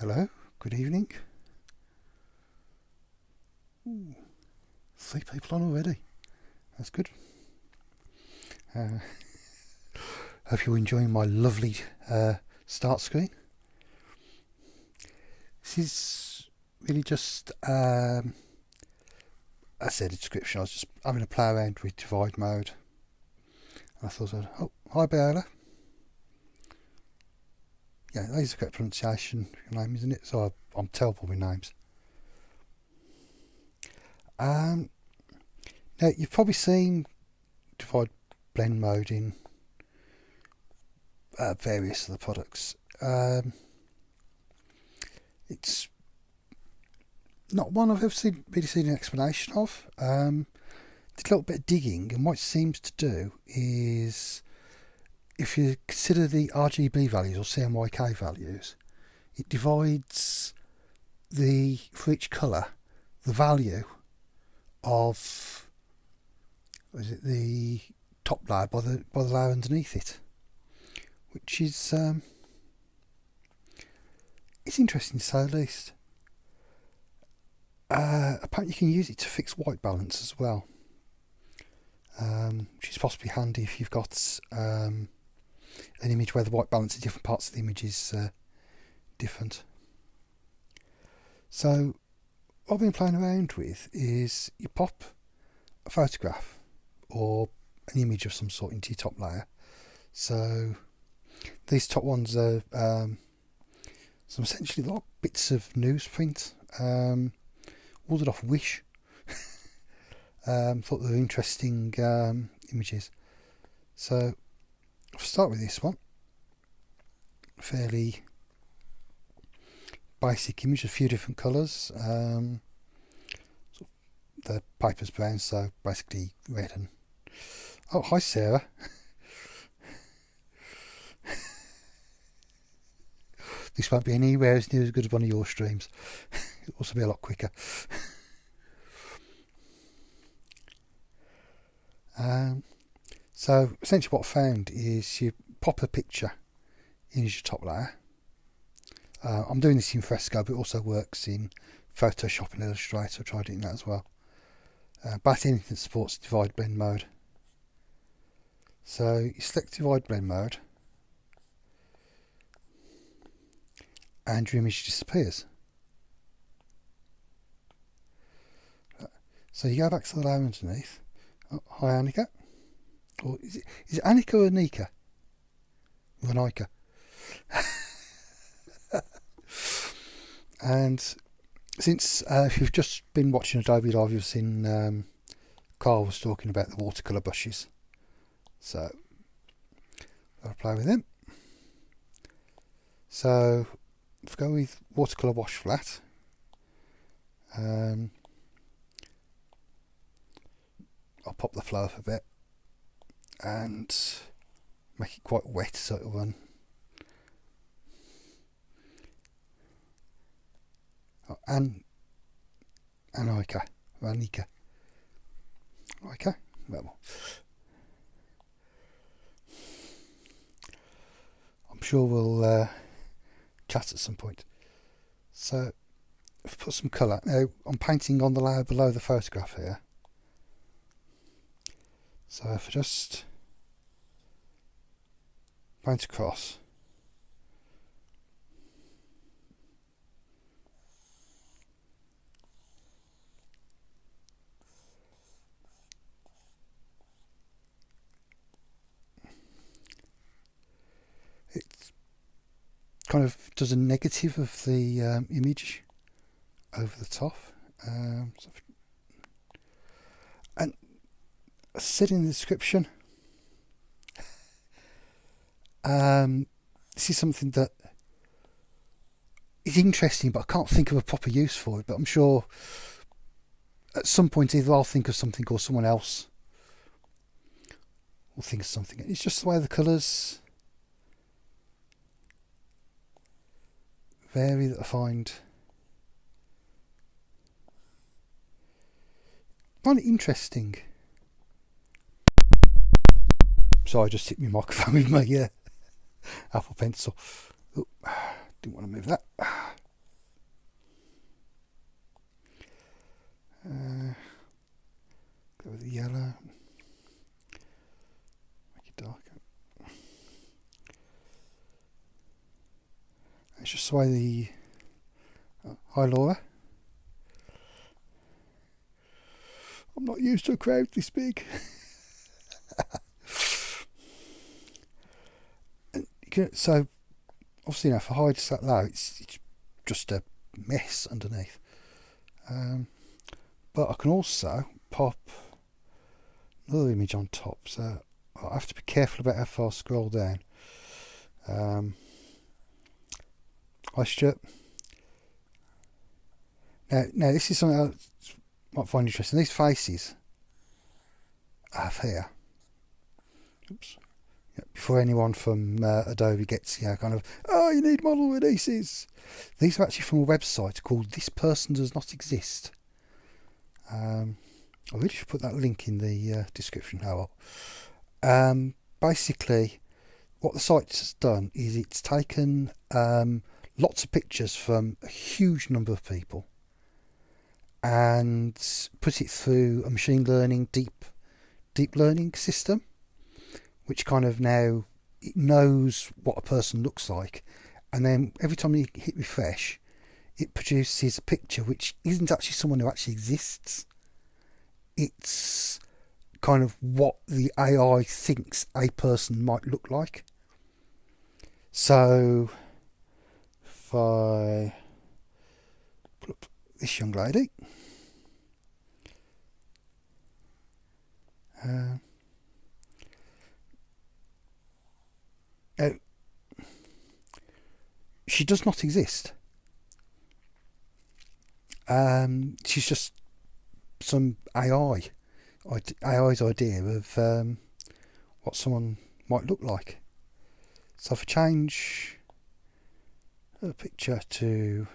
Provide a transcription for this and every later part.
Hello, good evening. Ooh, 3 people on already. That's good. Hope you're enjoying my lovely start screen. This is really just, as I said, a description. I was just having a play around with divide mode. And I thought, oh, hi Bella. Yeah, that is the correct pronunciation of your name, isn't it? So I'm terrible with names. Now, you've probably seen divide blend mode in various of the products. It's not one I've ever really seen an explanation of. Did a little bit of digging, and what it seems to do is, if you consider the RGB values or CMYK values, it divides for each colour the value of the top layer by the layer underneath it, which is it's interesting to say the least. Apparently you can use it to fix white balance as well, which is possibly handy if you've got an image where the white balance in different parts of the image is different. So what I've been playing around with is you pop a photograph or an image of some sort into your top layer. So these top ones are some essentially like bits of newsprint, ordered off Wish. Thought they were interesting images. So I'll start with this one. Fairly basic image, a few different colours. The paper's brown, so basically red and... Oh, hi Sarah. This won't be anywhere as near as good as one of your streams. It'll also be a lot quicker. So essentially what I found is you pop a picture in your top layer. I'm doing this in Fresco, but it also works in Photoshop and Illustrator. I tried it in that as well. But anything that supports divide blend mode. So you select divide blend mode and your image disappears. So you go back to the layer underneath. Oh, hi Annika. Or is it Annika or Anika? Or Anika? And since if you've just been watching Adobe Live, you've seen Carl was talking about the watercolour brushes. So I'll play with them. So if I go with watercolour wash flat, I'll pop the flow up a bit and make it quite wet so it'll run. Oh, Anika. Okay, well, I'm sure we'll chat at some point. So I've put some colour. Now I'm painting on the layer below the photograph here. So if I just paint across, it kind of does a negative of the image over the top. And I said in the description, this is something that is interesting, but I can't think of a proper use for it. But I'm sure at some point either I'll think of something or someone else will think of something. It's just the way the colours vary that I find it interesting. Sorry, I just hit my microphone with my Apple Pencil. Oh, didn't want to move that. the way the... Hi Laura. I'm not used to a crowd this big. So, obviously, for heights that low, it's just a mess underneath. But I can also pop another image on top, so I have to be careful about how far I scroll down. Hi Stuart. Now this is something I might find interesting. These faces I have here. Oops. Before anyone from Adobe gets kind of, oh, you need model releases. These are actually from a website called This Person Does Not Exist. I really should put that link in the description. Basically, what the site has done is it's taken lots of pictures from a huge number of people and put it through a machine learning deep learning system, which kind of now it knows what a person looks like, and then every time you hit refresh, it produces a picture which isn't actually someone who actually exists. It's kind of what the AI thinks a person might look like. So if I put up this young lady, she does not exist. She's just some AI's idea of what someone might look like. So if I change the picture to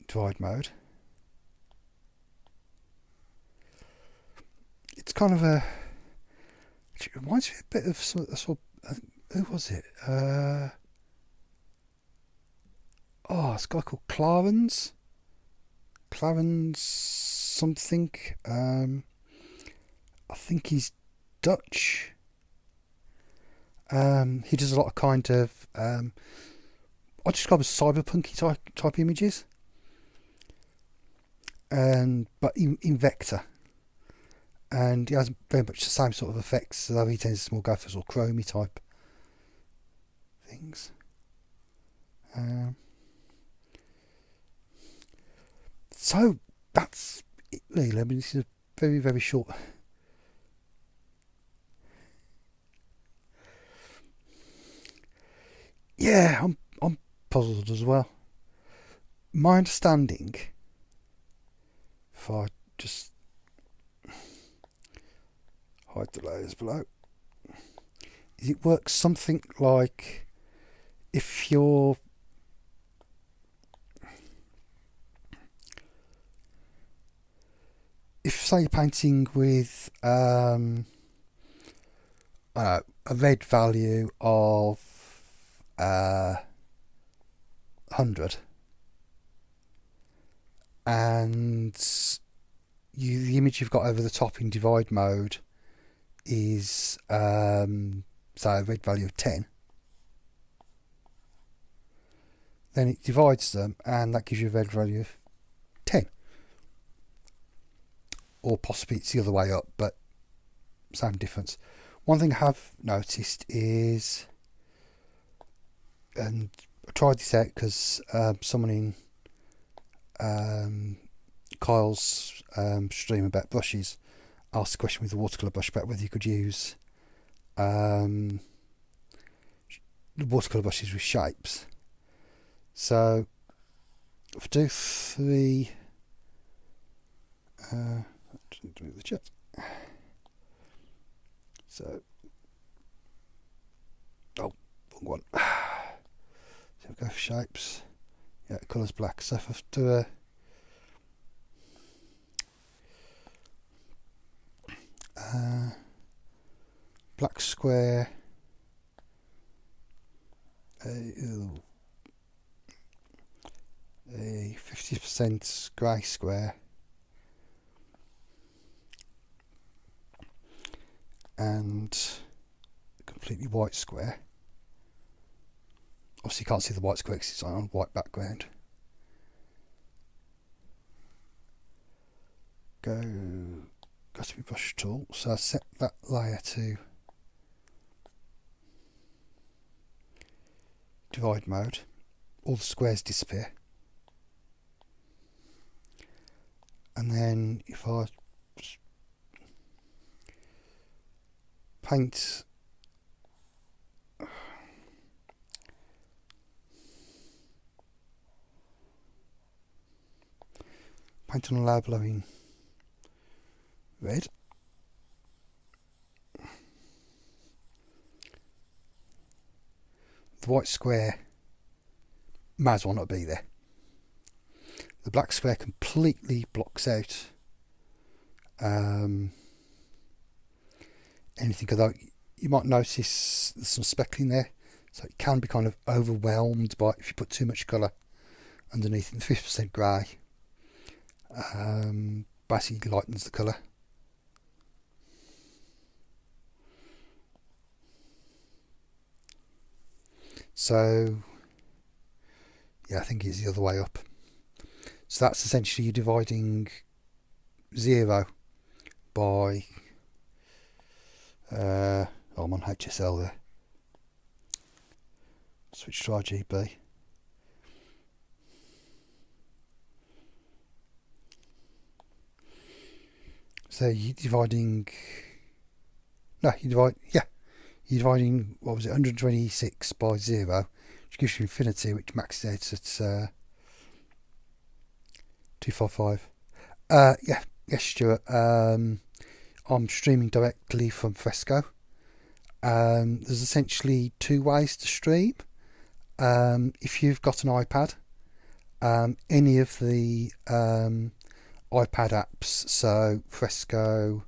divide mode, it's kind of a... It reminds me a bit of who was it? It's a guy called Clarence something. I think he's Dutch. He does a lot of kind of I describe as cyberpunky type images, but in vector, and he has very much the same sort of effects, although he tends to more go for sort of chromey type things. So that's it really. I mean, this is a very, very short... Yeah, I'm puzzled as well. My understanding, if I just hide the layers below, is it works something like if you're... If, say, you're painting with a red value of 100, and the image you've got over the top in divide mode is say a red value of 10, then it divides them and that gives you a red value of 10. Or possibly it's the other way up, but same difference. One thing I have noticed is, and I tried this out because someone in Kyle's stream about brushes asked a question with the watercolour brush about whether you could use the watercolour brushes with shapes. So if I do 3 do the chat. So wrong one. So we go for shapes. Yeah, the colour's black. So if I do a black square, a 50% grey square, and a completely white square, Obviously you can't see the white square because it's on a white background. Go to my brush tool, so I set that layer to divide mode. All the squares disappear, and then if I paint on a layer below in red, the white square might as well not be there. The black square completely blocks out anything, although you might notice there's some speckling there, so it can be kind of overwhelmed by if you put too much colour underneath. The 50% grey basically lightens the colour. So yeah, I think it's the other way up. So that's essentially you're dividing 0 by I'm on HSL there. Switch to RGB. So you're dividing you're dividing, what was it, 126 by 0, which gives you infinity, which maxes out at 255. Yes, Stuart. I'm streaming directly from Fresco. There's essentially 2 ways to stream. If you've got an iPad, any of the iPad apps, so Fresco,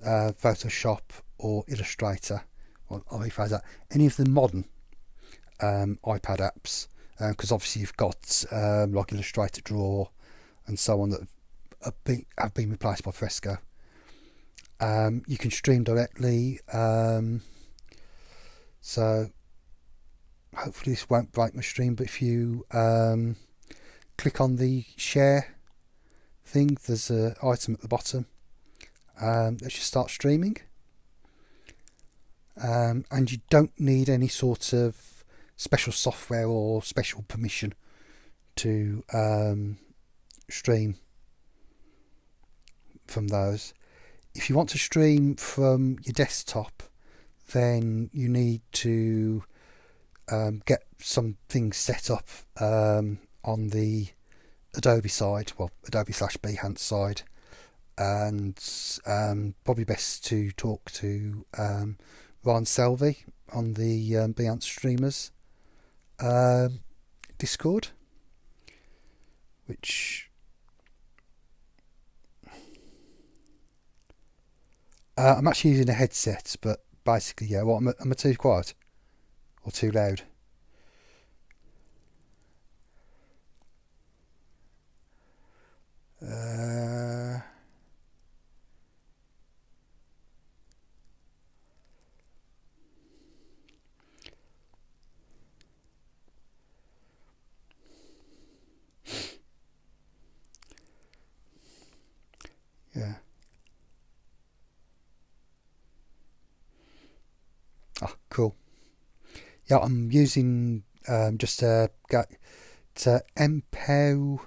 Photoshop or Illustrator, or iPad app, any of the modern iPad apps, because obviously you've got like Illustrator, Draw and so on that have been replaced by Fresco. You can stream directly, so hopefully this won't break my stream, but if you click on the share thing, there's an item at the bottom. Let's just start streaming, and you don't need any sort of special software or special permission to stream from those. If you want to stream from your desktop, then you need to get some things set up on the Adobe side, well, Adobe/Behance side, and probably best to talk to Ryan Selvey on the Behance Streamers Discord, which I'm actually using a headset, but basically, yeah. What, am I too quiet or too loud? Yeah. Ah, cool. Yeah, I'm using just a MPEO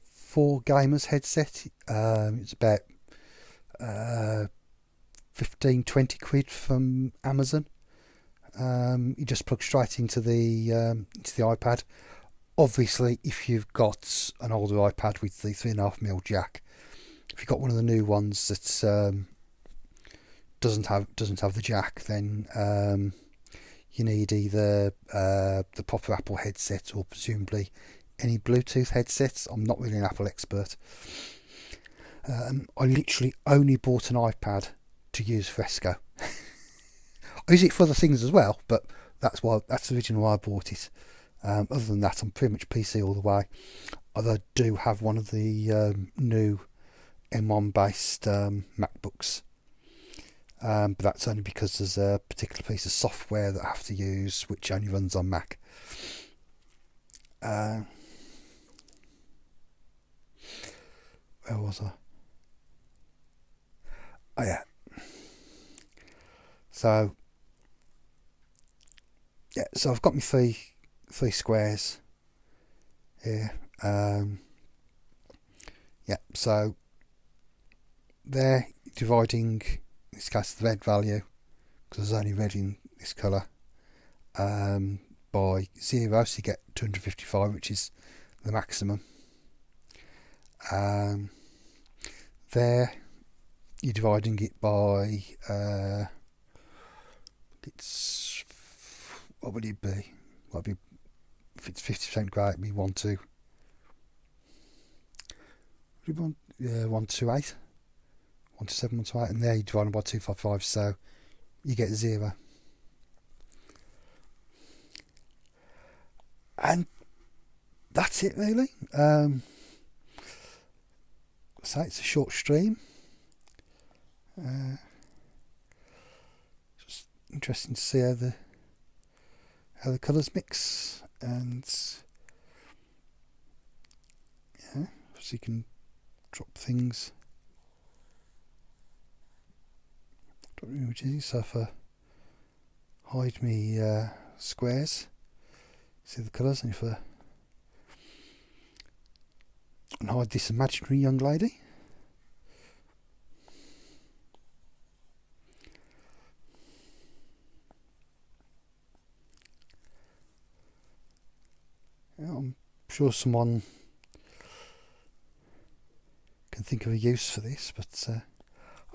4 Gamers headset. It's about 15-20 quid from Amazon. You just plug straight into the iPad. Obviously, if you've got an older iPad with the 3.5mm jack, if you've got one of the new ones that doesn't have the jack, then you need either the proper Apple headset or presumably any Bluetooth headsets. I'm not really an Apple expert. I literally only bought an iPad to use Fresco. I use it for other things as well, but that's the reason why I bought it. Other than that, I'm pretty much PC all the way. Although I do have one of the new M1 based MacBooks, but that's only because there's a particular piece of software that I have to use which only runs on Mac. Where was I? Oh yeah. So yeah, so I've got my three squares here. Yeah, so they're dividing, in this case, the red value, because there's only red in this colour, by 0, so you get 255, which is the maximum. There, you're dividing it by, it's, what would it be? What would be, if it's 50% grey, it'd be 1, 2. 128, 127, 128, and there you divide by 255, so you get 0. And that's it, really. So it's a short stream. Just interesting to see how the colours mix, and yeah, so you can drop things, drop images. So if I hide me squares, see the colours, and if I hide this imaginary young lady. I'm sure someone can think of a use for this, but I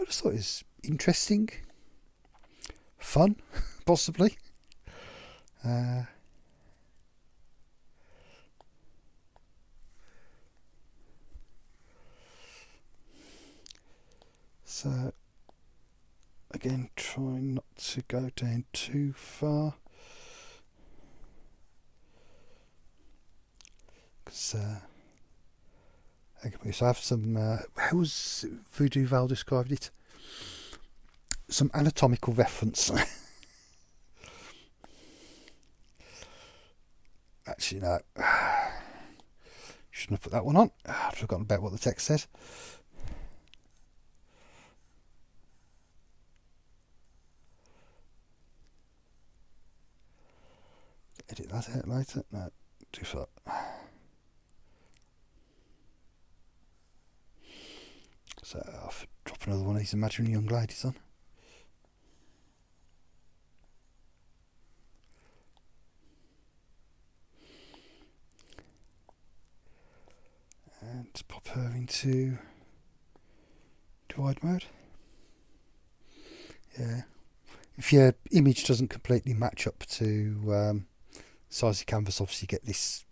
just thought it was interesting, fun, possibly. So again, trying not to go down too far, because so I have some, how was Voodoo Val described it? Some anatomical reference. Actually, no. Shouldn't have put that one on. I've forgotten about what the text said. Edit that out later. No, too far. So I'll drop another one of these imaginary young ladies on. And pop her into divide mode. Yeah. If your image doesn't completely match up to size of canvas, obviously you get this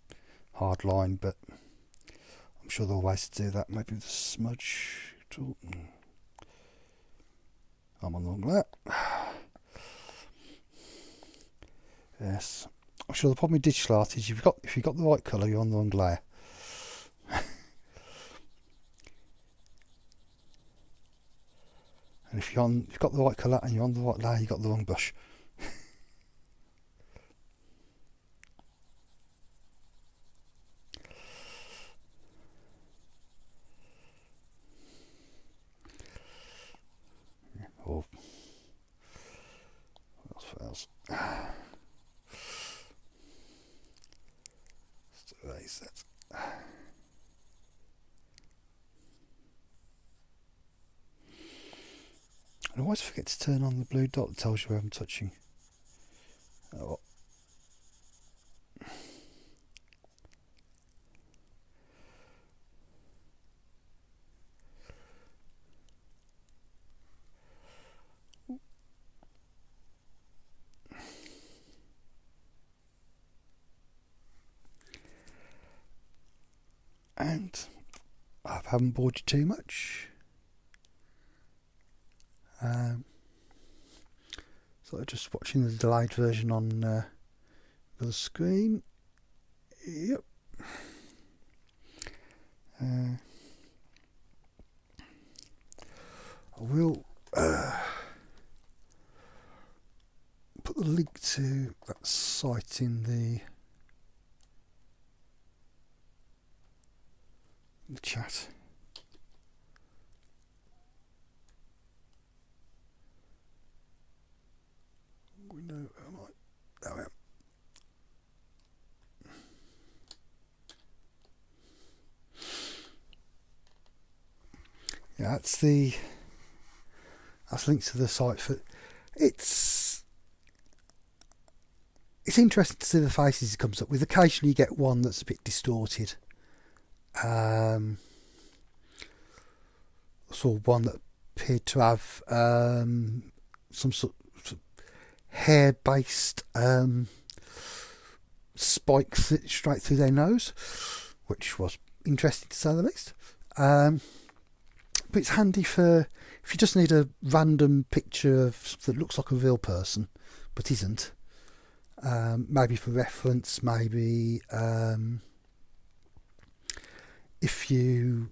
hard line, but I'm sure there are ways to do that. Maybe the smudge tool. I'm on the wrong layer. Yes. I'm sure the problem with digital art is if you've got the right colour, you're on the wrong layer. And if you've got the right colour and you're on the right layer, you've got the wrong brush. Or what else? Let's erase that. I always forget to turn on the blue dot that tells you where I'm touching. Oh. And I haven't bored you too much. So just watching the delayed version on the screen. Yep. I will to that site in the chat. Window, there we are. Yeah, that's linked to the site for. It's interesting to see the faces it comes up with. Occasionally, you get one that's a bit distorted. Saw one that appeared to have some sort of hair-based spike straight through their nose, which was interesting to say the least. But it's handy for if you just need a random picture of something that looks like a real person but isn't. Maybe for reference, maybe if you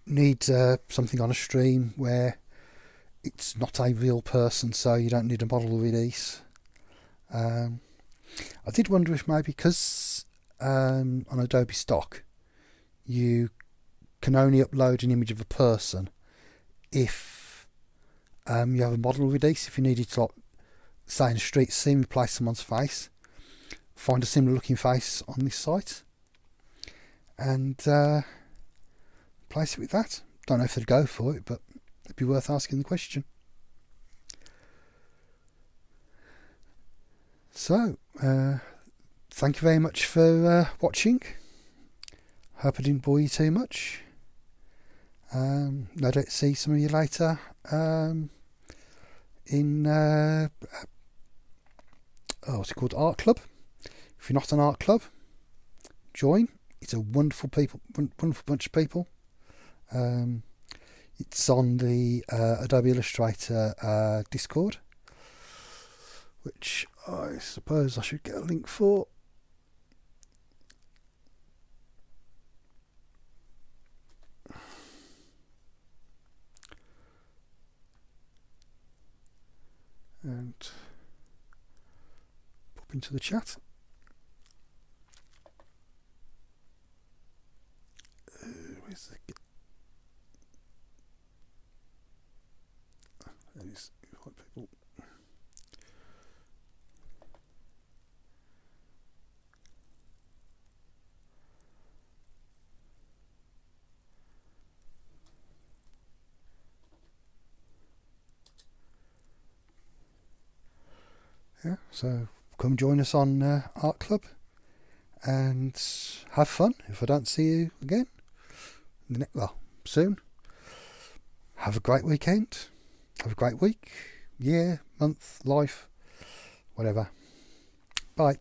need something on a stream where it's not a real person, so you don't need a model release. I did wonder if maybe because on Adobe Stock you can only upload an image of a person if you have a model release. If you needed to, like, say in a street scene, replace someone's face, find a similar looking face on this site and replace it with that. Don't know if they'd go for it, but it'd be worth asking the question. So, thank you very much for watching. Hope I didn't bore you too much. No doubt see some of you later in what's it called, Art Club. If you're not an art club, join. It's a wonderful bunch of people. It's on the Adobe Illustrator Discord, which I suppose I should get a link for. And pop into the chat. Where's the... These white people. Yeah, so come join us on Art Club and have fun if I don't see you again. Well, soon. Have a great weekend. Have a great week, year, month, life, whatever. Bye.